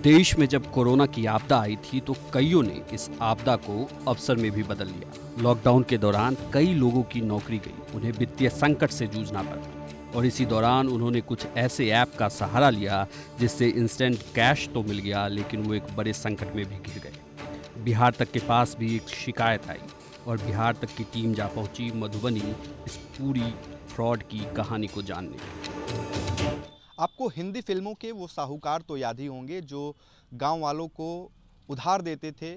देश में जब कोरोना की आपदा आई थी तो कईयों ने इस आपदा को अवसर में भी बदल लिया। लॉकडाउन के दौरान कई लोगों की नौकरी गई, उन्हें वित्तीय संकट से जूझना पड़ा और इसी दौरान उन्होंने कुछ ऐसे ऐप का सहारा लिया जिससे इंस्टेंट कैश तो मिल गया, लेकिन वो एक बड़े संकट में भी घिर गए। बिहार तक के पास भी एक शिकायत आई और बिहार तक की टीम जा पहुंची मधुबनी इस पूरी फ्रॉड की कहानी को जानने। आपको हिंदी फिल्मों के वो साहूकार तो याद ही होंगे जो गांव वालों को उधार देते थे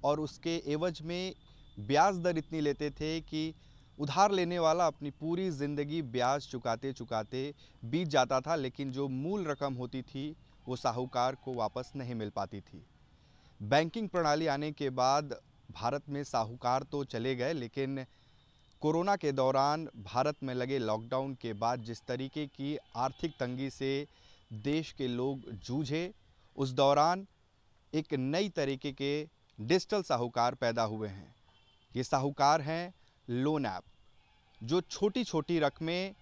और उसके एवज में ब्याज दर इतनी लेते थे कि उधार लेने वाला अपनी पूरी ज़िंदगी ब्याज चुकाते चुकाते बीत जाता था, लेकिन जो मूल रकम होती थी वो साहूकार को वापस नहीं मिल पाती थी। बैंकिंग प्रणाली आने के बाद भारत में साहूकार तो चले गए, लेकिन कोरोना के दौरान भारत में लगे लॉकडाउन के बाद जिस तरीके की आर्थिक तंगी से देश के लोग जूझे, उस दौरान एक नई तरीके के डिजिटल साहूकार पैदा हुए हैं। ये साहूकार हैं लोन ऐप, जो छोटी छोटी रकमें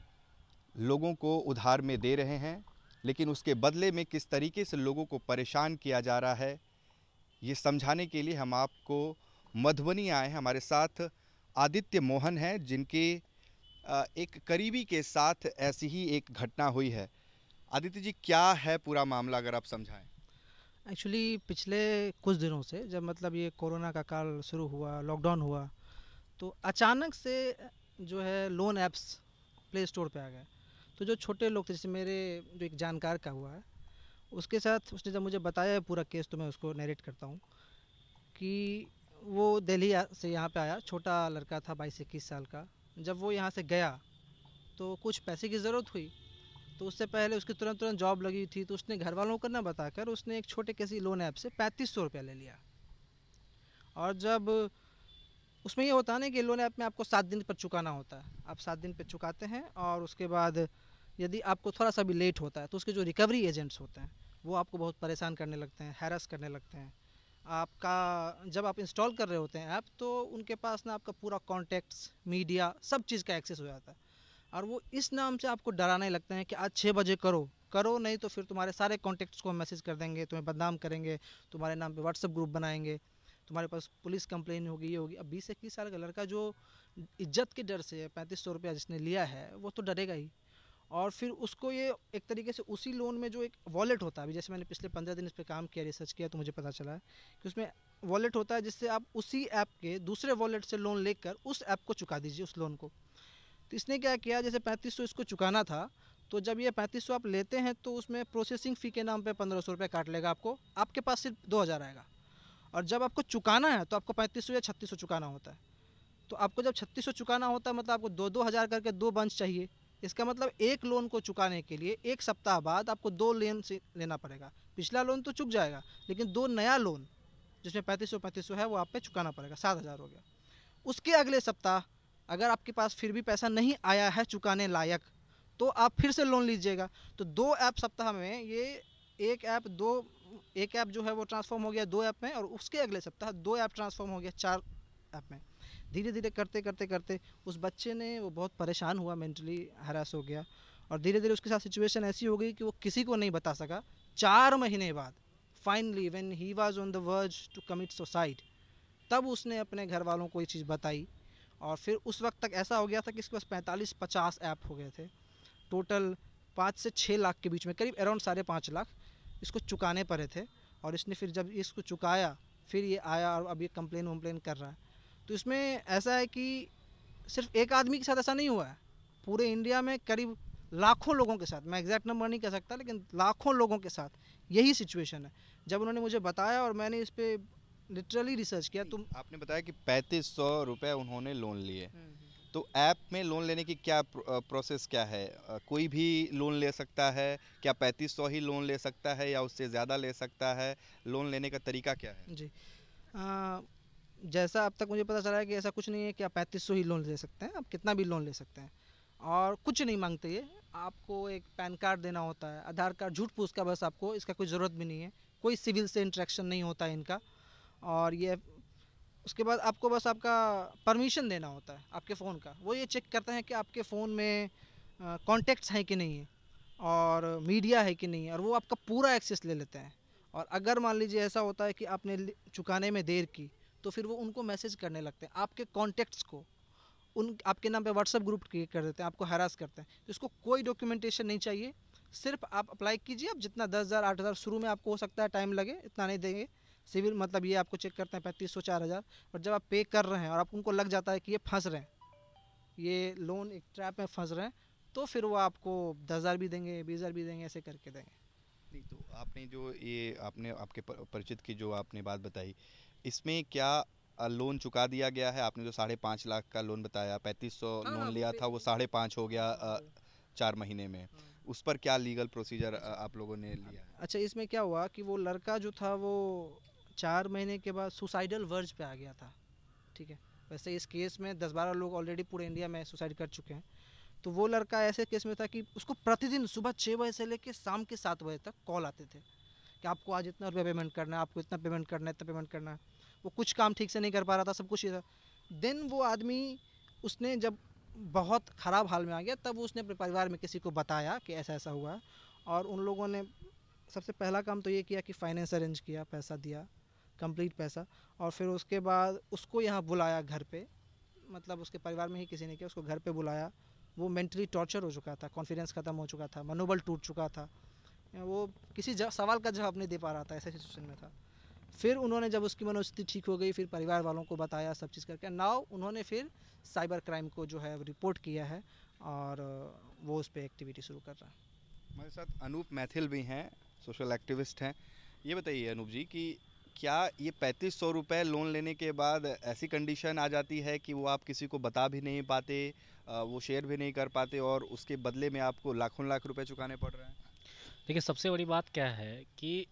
लोगों को उधार में दे रहे हैं, लेकिन उसके बदले में किस तरीके से लोगों को परेशान किया जा रहा है, ये समझाने के लिए हम आपको मधुबनी आए हैं। हमारे साथ आदित्य मोहन है, जिनके एक करीबी के साथ ऐसी ही एक घटना हुई है। आदित्य जी, क्या है पूरा मामला, अगर आप समझाएं। एक्चुअली पिछले कुछ दिनों से जब मतलब ये कोरोना का काल शुरू हुआ, लॉकडाउन हुआ, तो अचानक से जो है लोन ऐप्स प्ले स्टोर पे आ गए। तो जो छोटे लोग थे, जैसे मेरे जो एक जानकार का हुआ है, उसके साथ उसने जब मुझे बताया पूरा केस, तो मैं उसको नरेट करता हूँ कि वो दिल्ली से यहाँ पे आया, छोटा लड़का था 22-21 साल का। जब वो यहाँ से गया तो कुछ पैसे की ज़रूरत हुई, तो उससे पहले उसकी तुरंत जॉब लगी थी, तो उसने घर वालों को ना बताकर उसने एक छोटे किसी लोन ऐप से 3500 रुपया ले लिया। और जब उसमें ये होता है ना कि लोन ऐप में आपको 7 दिन पर चुकाना होता है, आप 7 दिन पर चुकाते हैं और उसके बाद यदि आपको थोड़ा सा भी लेट होता है तो उसके जो रिकवरी एजेंट्स होते हैं वो आपको बहुत परेशान करने लगते हैं, हैरेस करने लगते हैं। आपका जब आप इंस्टॉल कर रहे होते हैं ऐप, तो उनके पास ना आपका पूरा कॉन्टैक्ट्स, मीडिया, सब चीज़ का एक्सेस हो जाता है और वो इस नाम से आपको डराने लगते हैं कि आज 6 बजे करो, नहीं तो फिर तुम्हारे सारे कॉन्टैक्ट्स को हम मैसेज कर देंगे, तुम्हें बदनाम करेंगे, तुम्हारे नाम पे व्हाट्सएप ग्रुप बनाएंगे, तुम्हारे पास पुलिस कंप्लेन होगी, ये होगी। अब 20-21 साल का लड़का जो इज्जत के डर से 3500 रुपया जिसने लिया है वो तो डरेगा ही। और फिर उसको ये एक तरीके से उसी लोन में जो एक वॉलेट होता है, अभी जैसे मैंने पिछले 15 दिन इस पर काम किया, रिसर्च किया, तो मुझे पता चला है कि उसमें वॉलेट होता है जिससे आप उसी ऐप के दूसरे वॉलेट से लोन लेकर उस ऐप को चुका दीजिए, उस लोन को। तो इसने क्या किया, जैसे 3500 इसको चुकाना था, तो जब ये 3500 आप लेते हैं तो उसमें प्रोसेसिंग फ़ी के नाम पे 1500 रुपये काट लेगा आपको, आपके पास सिर्फ 2000 आएगा। और जब आपको चुकाना है तो आपको 3500 या 3600 चुकाना होता है। तो आपको जब 3600 चुकाना होता है, मतलब आपको 2-2 हज़ार करके 2 बंच चाहिए। इसका मतलब एक लोन को चुकाने के लिए 1 सप्ताह बाद आपको 2 लोन से लेना पड़ेगा। पिछला लोन तो चुक जाएगा, लेकिन 2 नया लोन जिसमें 3500 है वो आप पे चुकाना पड़ेगा, 7000 हो गया। उसके अगले सप्ताह अगर आपके पास फिर भी पैसा नहीं आया है चुकाने लायक, तो आप फिर से लोन लीजिएगा। तो 2 ऐप सप्ताह में ये एक ऐप जो है वो ट्रांसफॉर्म हो गया 2 ऐप में, और उसके अगले सप्ताह 2 ऐप ट्रांसफॉर्म हो गया 4 ऐप में। धीरे धीरे करते करते करते उस बच्चे ने वो बहुत परेशान हुआ, मेंटली हरास हो गया, और धीरे धीरे उसके साथ सिचुएशन ऐसी हो गई कि वो किसी को नहीं बता सका। 4 महीने बाद finally when he was on the verge to commit suicide, तब उसने अपने घर वालों को ये चीज़ बताई। और फिर उस वक्त तक ऐसा हो गया था कि इसके पास 45-50 ऐप हो गए थे, टोटल 5 से 6 लाख के बीच में, करीब अराउंड 5.5 लाख इसको चुकाने पड़े थे। और इसने फिर जब इसको चुकाया, फिर ये आया और अब ये कंप्लेन वम्प्लेन कर रहा है। तो इसमें ऐसा है कि सिर्फ एक आदमी के साथ ऐसा नहीं हुआ है, पूरे इंडिया में करीब लाखों लोगों के साथ, मैं एग्जैक्ट नंबर नहीं कह सकता, लेकिन लाखों लोगों के साथ यही सिचुएशन है। जब उन्होंने मुझे बताया और मैंने इस पर लिटरली रिसर्च किया। तुम आपने बताया कि 3500 रुपये उन्होंने लोन लिए, तो ऐप में लोन लेने की क्या प्रोसेस क्या है? कोई भी लोन ले सकता है क्या? 3500 ही लोन ले सकता है या उससे ज़्यादा ले सकता है? लोन लेने का तरीका क्या है? जी, जैसा अब तक मुझे पता चला है कि ऐसा कुछ नहीं है कि आप 3500 ही लोन ले सकते हैं, आप कितना भी लोन ले सकते हैं। और कुछ नहीं मांगते ये, आपको एक पैन कार्ड देना होता है, आधार कार्ड झूठ पूछ का, बस आपको इसका कोई ज़रूरत भी नहीं है, कोई सिविल से इंटरेक्शन नहीं होता है इनका। और ये उसके बाद आपको बस आपका परमिशन देना होता है आपके फ़ोन का। वो ये चेक करते हैं कि आपके फ़ोन में कॉन्टैक्ट्स हैं कि नहीं है और मीडिया है कि नहीं है, और वो आपका पूरा एक्सेस ले लेते हैं। और अगर मान लीजिए ऐसा होता है कि आपने चुकाने में देर की, तो फिर वो उनको मैसेज करने लगते हैं, आपके कॉन्टेक्ट्स को उन आपके नाम पे व्हाट्सएप ग्रुप क्रिएट कर देते हैं, आपको हरास करते हैं। तो इसको कोई डॉक्यूमेंटेशन नहीं चाहिए, सिर्फ आप अप्लाई कीजिए। आप जितना 10,000 8,000 शुरू में आपको हो सकता है टाइम लगे, इतना नहीं देंगे। सिविल मतलब ये आपको चेक करते हैं 3500 4,000, और जब आप पे कर रहे हैं और आप उनको लग जाता है कि ये फंस रहे हैं, ये लोन एक ट्रैप में फंस रहे हैं, तो फिर वो आपको 10,000 भी देंगे, 20,000 भी देंगे, ऐसे करके देंगे। नहीं, तो आपने जो ये आपने आपके परिचित की जो आपने बात बताई, इसमें क्या लोन चुका दिया गया है? आपने जो 5.5 लाख का लोन बताया, 3500 हाँ, लोन वो लिया था, वो 5.5 हो गया 4 महीने में। हाँ। उस पर क्या लीगल प्रोसीजर आप लोगों ने लिया है? अच्छा, इसमें क्या हुआ कि वो लड़का जो था वो 4 महीने के बाद सुसाइडल वर्ज पे आ गया था। ठीक है, वैसे इस केस में 10-12 लोग ऑलरेडी पूरे इंडिया में सुसाइड कर चुके हैं। तो वो लड़का ऐसे केस में था कि उसको प्रतिदिन सुबह 6 बजे से लेकर शाम के 7 बजे तक कॉल आते थे कि आपको आज इतना रुपया पेमेंट करना है, आपको इतना पेमेंट करना है, इतना पेमेंट करना है। वो कुछ काम ठीक से नहीं कर पा रहा था, सब कुछ ये था। देन वो आदमी, उसने जब बहुत ख़राब हाल में आ गया, तब उसने अपने परिवार में किसी को बताया कि ऐसा ऐसा हुआ है, और उन लोगों ने सबसे पहला काम तो ये किया कि फाइनेंस अरेंज किया, पैसा दिया, कंप्लीट पैसा, और फिर उसके बाद उसको यहाँ बुलाया घर पे, मतलब उसके परिवार में ही किसी ने किया, उसको घर पे बुलाया। वो मेंटली टॉर्चर हो चुका था, कॉन्फिडेंस ख़त्म हो चुका था, मनोबल टूट चुका था, वो किसी सवाल का जवाब नहीं दे पा रहा था, ऐसे सिचुएशन में था। फिर उन्होंने जब उसकी मनोस्थिति ठीक हो गई, फिर परिवार वालों को बताया, सब चीज़ करके नाउ उन्होंने फिर साइबर क्राइम को जो है रिपोर्ट किया है, और वो उस पर एक्टिविटी शुरू कर रहा है। हमारे साथ अनूप मैथिल भी हैं, सोशल एक्टिविस्ट हैं। ये बताइए अनूप जी कि क्या ये 3500 रुपये लोन लेने के बाद ऐसी कंडीशन आ जाती है कि वो आप किसी को बता भी नहीं पाते, वो शेयर भी नहीं कर पाते, और उसके बदले में आपको लाखों लाख रुपए चुकाने पड़ रहे हैं? देखिए, सबसे बड़ी बात क्या है कि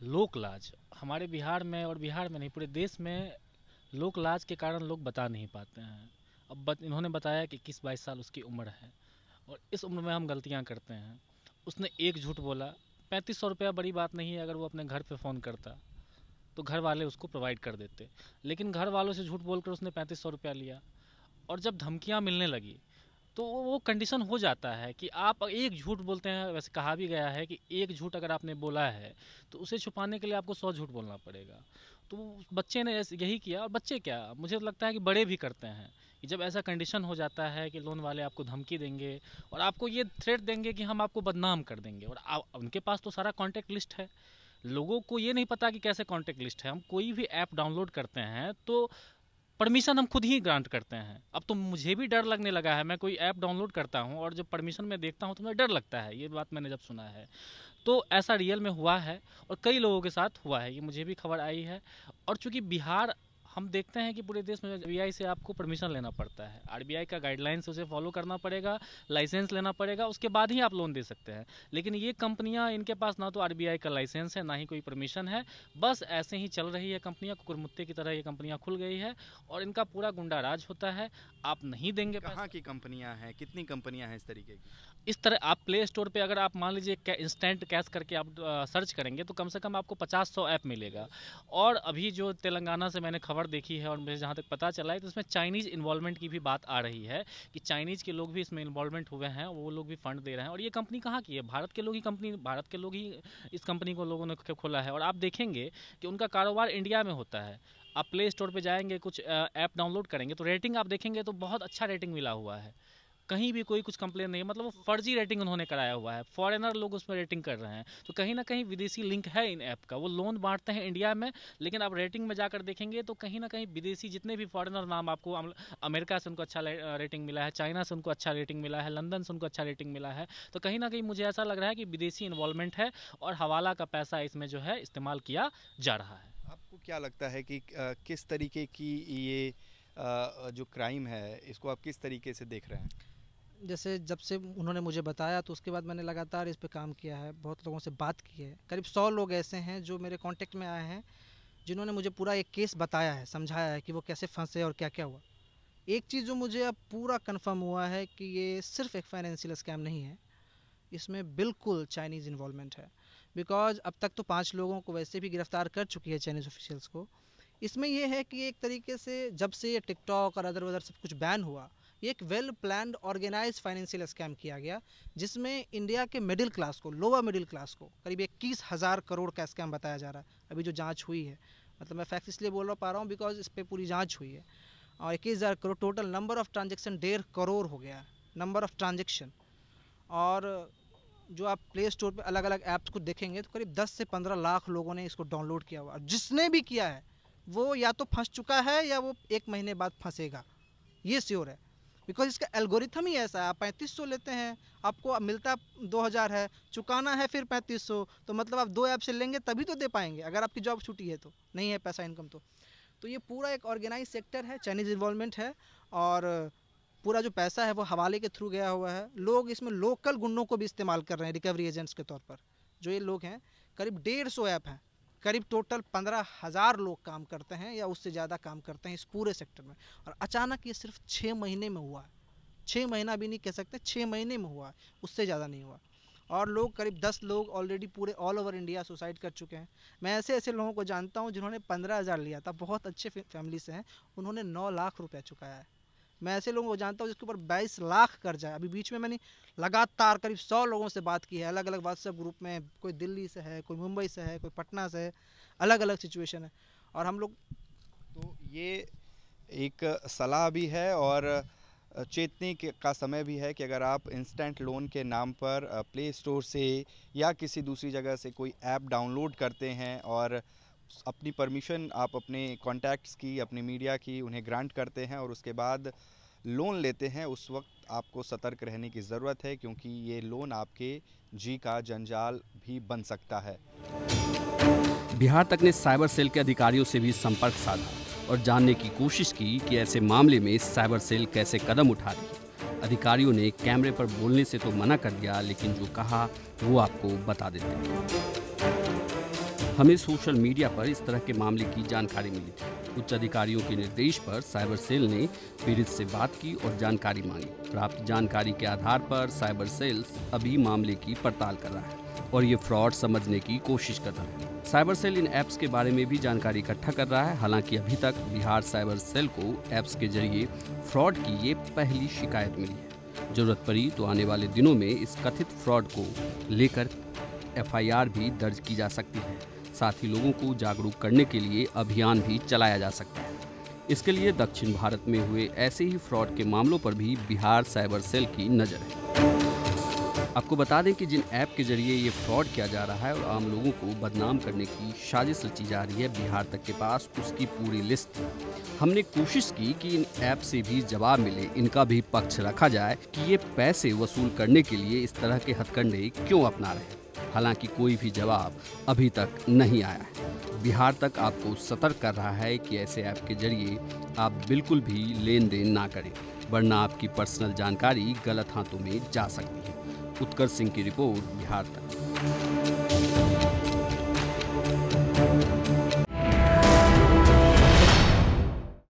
लोक लाज हमारे बिहार में, और बिहार में नहीं पूरे देश में, लोक लाज के कारण लोग बता नहीं पाते हैं। अब इन्होंने बताया कि 21-22 साल उसकी उम्र है, और इस उम्र में हम गलतियां करते हैं। उसने एक झूठ बोला। 3500 रुपया बड़ी बात नहीं है, अगर वो अपने घर पे फ़ोन करता तो घर वाले उसको प्रोवाइड कर देते, लेकिन घर वालों से झूठ बोलकर उसने 3500 रुपया लिया। और जब धमकियां मिलने लगी तो वो कंडीशन हो जाता है कि आप एक झूठ बोलते हैं। वैसे कहा भी गया है कि एक झूठ अगर आपने बोला है तो उसे छुपाने के लिए आपको 100 झूठ बोलना पड़ेगा। तो बच्चे ने यही किया, और बच्चे क्या, मुझे तो लगता है कि बड़े भी करते हैं कि जब ऐसा कंडीशन हो जाता है कि लोन वाले आपको धमकी देंगे और आपको ये थ्रेट देंगे कि हम आपको बदनाम कर देंगे, और उनके पास तो सारा कॉन्टैक्ट लिस्ट है। लोगों को ये नहीं पता कि कैसे कॉन्टैक्ट लिस्ट है। हम कोई भी ऐप डाउनलोड करते हैं तो परमिशन हम खुद ही ग्रांट करते हैं। अब तो मुझे भी डर लगने लगा है, मैं कोई ऐप डाउनलोड करता हूं और जब परमिशन में देखता हूं तो मुझे डर लगता है। ये बात मैंने जब सुना है तो ऐसा रियल में हुआ है, और कई लोगों के साथ हुआ है, ये मुझे भी खबर आई है। और चूंकि बिहार, हम देखते हैं कि पूरे देश में आरबीआई से आपको परमिशन लेना पड़ता है, आरबीआई का गाइडलाइंस उसे फॉलो करना पड़ेगा, लाइसेंस लेना पड़ेगा, उसके बाद ही आप लोन दे सकते हैं। लेकिन ये कंपनियां, इनके पास ना तो आरबीआई का लाइसेंस है, ना ही कोई परमिशन है, बस ऐसे ही चल रही है कंपनियां, कुकुरमुत्ते की तरह ये कंपनियां खुल गई है, और इनका पूरा गुंडा राज होता है। आप नहीं देंगे कहाँ की कंपनियां हैं, कितनी कंपनियां हैं इस तरीके की? इस तरह आप प्ले स्टोर पे अगर आप मान लीजिए इंस्टेंट कैश करके आप सर्च करेंगे तो कम से कम आपको 50-100 ऐप मिलेगा। और अभी जो तेलंगाना से मैंने खबर देखी है और मुझे जहाँ तक पता चला है तो इसमें चाइनीज़ इन्वॉल्वमेंट की भी बात आ रही है कि चाइनीज़ के लोग भी इसमें इन्वॉल्वमेंट हुए हैं, वो लोग भी फंड दे रहे हैं। और ये कंपनी कहाँ की है? भारत के लोग ही भारत के लोग ही इस कंपनी को लोगों ने खोला है। और आप देखेंगे कि उनका कारोबार इंडिया में होता है। आप प्ले स्टोर पर जाएंगे, कुछ ऐप डाउनलोड करेंगे तो रेटिंग आप देखेंगे तो बहुत अच्छा रेटिंग मिला हुआ है, कहीं भी कोई कुछ कंप्लेन नहीं है। मतलब वो फर्जी रेटिंग उन्होंने कराया हुआ है, फॉरेनर लोग उसमें रेटिंग कर रहे हैं। तो कहीं ना कहीं विदेशी लिंक है इन ऐप का। वो लोन बांटते हैं इंडिया में, लेकिन आप रेटिंग में जाकर देखेंगे तो कहीं ना कहीं विदेशी जितने भी फॉरेनर नाम आपको, अमेरिका से उनको अच्छा रेटिंग मिला है, चाइना से उनको अच्छा रेटिंग मिला है, लंदन से उनको अच्छा रेटिंग मिला है। तो कहीं ना कहीं मुझे ऐसा लग रहा है कि विदेशी इन्वॉल्वमेंट है और हवाला का पैसा इसमें जो है इस्तेमाल किया जा रहा है। आपको क्या लगता है कि किस तरीके की ये जो क्राइम है इसको आप किस तरीके से देख रहे हैं? जैसे जब से उन्होंने मुझे बताया तो उसके बाद मैंने लगातार इस पे काम किया है, बहुत लोगों से बात की है। करीब 100 लोग ऐसे हैं जो मेरे कांटेक्ट में आए हैं, जिन्होंने मुझे पूरा एक केस बताया है, समझाया है कि वो कैसे फंसे और क्या क्या हुआ। एक चीज़ जो मुझे अब पूरा कंफर्म हुआ है कि ये सिर्फ एक फाइनेंशियल स्कैम नहीं है, इसमें बिल्कुल चाइनीज़ इन्वॉल्वमेंट है। बिकॉज अब तक तो 5 लोगों को वैसे भी गिरफ्तार कर चुकी है चाइनीज़ ऑफिशियल्स को। इसमें यह है कि एक तरीके से जब से ये टिकटॉक और अदर सब कुछ बैन हुआ, ये एक well planned organise financial scam किया गया, जिसमें इंडिया के मिडिल क्लास को, लोअर मिडिल क्लास को करीब 21,000 करोड़ का स्कैम बताया जा रहा है। अभी जो जांच हुई है, मतलब मैं फैक्ट इसलिए पा रहा हूँ बिकॉज इस पर पूरी जांच हुई है, और 21,000 crore total number of transaction 1.5 crore हो गया है, नंबर ऑफ़ ट्रांजेक्शन। और जो आप प्ले स्टोर पे अलग अलग ऐप्स को देखेंगे तो करीब 10 से 15 लाख लोगों ने इसको डाउनलोड किया हुआ, और जिसने भी किया है वो या तो फंस चुका है या वो 1 महीने बाद फंसेगा, ये श्योर है। बिकॉज इसका एल्गोरिथम ही ऐसा है, आप 3500 लेते हैं, आपको मिलता 2000 है, चुकाना है फिर 3500, तो मतलब आप 2 ऐप से लेंगे तभी तो दे पाएंगे, अगर आपकी जॉब छूटी है तो, नहीं है पैसा इनकम तो ये पूरा एक ऑर्गेनाइज सेक्टर है, चाइनीज़ इन्वॉल्वमेंट है, और पूरा जो पैसा है वो हवाले के थ्रू गया हुआ है। लोग इसमें लोकल गुंडों को भी इस्तेमाल कर रहे हैं रिकवरी एजेंट्स के तौर पर। जो ये लोग हैं, करीब 150 ऐप हैं, करीब टोटल 15,000 लोग काम करते हैं या उससे ज़्यादा काम करते हैं इस पूरे सेक्टर में। और अचानक ये सिर्फ 6 महीने में हुआ है, 6 महीना भी नहीं कह सकते, 6 महीने में हुआ है, उससे ज़्यादा नहीं हुआ। और लोग करीब 10 लोग ऑलरेडी पूरे ऑल ओवर इंडिया सुसाइड कर चुके हैं। मैं ऐसे लोगों को जानता हूँ जिन्होंने 15,000 लिया था, बहुत अच्छे फैमिली से हैं, उन्होंने 9 लाख रुपये चुकाया है। मैं ऐसे लोगों को जानता हूँ जिसके ऊपर 22 लाख कर्जा है। अभी बीच में मैंने लगातार करीब 100 लोगों से बात की है, अलग अलग व्हाट्सएप ग्रुप में, कोई दिल्ली से है, कोई मुंबई से है, कोई पटना से है, अलग अलग सिचुएशन है। और हम लोग तो ये एक सलाह भी है और चेतने का समय भी है कि अगर आप इंस्टेंट लोन के नाम पर प्ले स्टोर से या किसी दूसरी जगह से कोई ऐप डाउनलोड करते हैं और अपनी परमिशन आप अपने कॉन्टैक्ट्स की, अपनी मीडिया की उन्हें ग्रांट करते हैं और उसके बाद लोन लेते हैं, उस वक्त आपको सतर्क रहने की ज़रूरत है, क्योंकि ये लोन आपके जी का जंजाल भी बन सकता है। बिहार तक ने साइबर सेल के अधिकारियों से भी संपर्क साधा और जानने की कोशिश की कि ऐसे मामले में साइबर सेल कैसे कदम उठा रही है। अधिकारियों ने कैमरे पर बोलने से तो मना कर दिया, लेकिन जो कहा वो आपको बता देते हैं। हमें सोशल मीडिया पर इस तरह के मामले की जानकारी मिली थी। उच्च अधिकारियों के निर्देश पर साइबर सेल ने पीड़ित से बात की और जानकारी मांगी। प्राप्त जानकारी के आधार पर साइबर सेल अभी मामले की पड़ताल कर रहा है और ये फ्रॉड समझने की कोशिश कर रहा है। साइबर सेल इन ऐप्स के बारे में भी जानकारी इकट्ठा कर रहा है। हालांकि अभी तक बिहार साइबर सेल को ऐप्स के जरिए फ्रॉड की ये पहली शिकायत मिली है। जरूरत पड़ी तो आने वाले दिनों में इस कथित फ्रॉड को लेकर FIR भी दर्ज की जा सकती है। साथ ही लोगों को जागरूक करने के लिए अभियान भी चलाया जा सकता है। इसके लिए दक्षिण भारत में हुए ऐसे ही फ्रॉड के मामलों पर भी बिहार साइबर सेल की नज़र है। आपको बता दें कि जिन ऐप के जरिए ये फ्रॉड किया जा रहा है और आम लोगों को बदनाम करने की साजिश रची जा रही है, बिहार तक के पास उसकी पूरी लिस्ट है। हमने कोशिश की कि इन ऐप से भी जवाब मिले, इनका भी पक्ष रखा जाए कि ये पैसे वसूल करने के लिए इस तरह के हथकंडे क्यों अपना रहे हैं। हालांकि कोई भी जवाब अभी तक नहीं आया है। बिहार तक आपको सतर्क कर रहा है कि ऐसे ऐप के जरिए आप बिल्कुल भी लेन देन ना करें, वरना आपकी पर्सनल जानकारी गलत हाथों में जा सकती है। उत्कर्ष सिंह की रिपोर्ट, बिहार तक।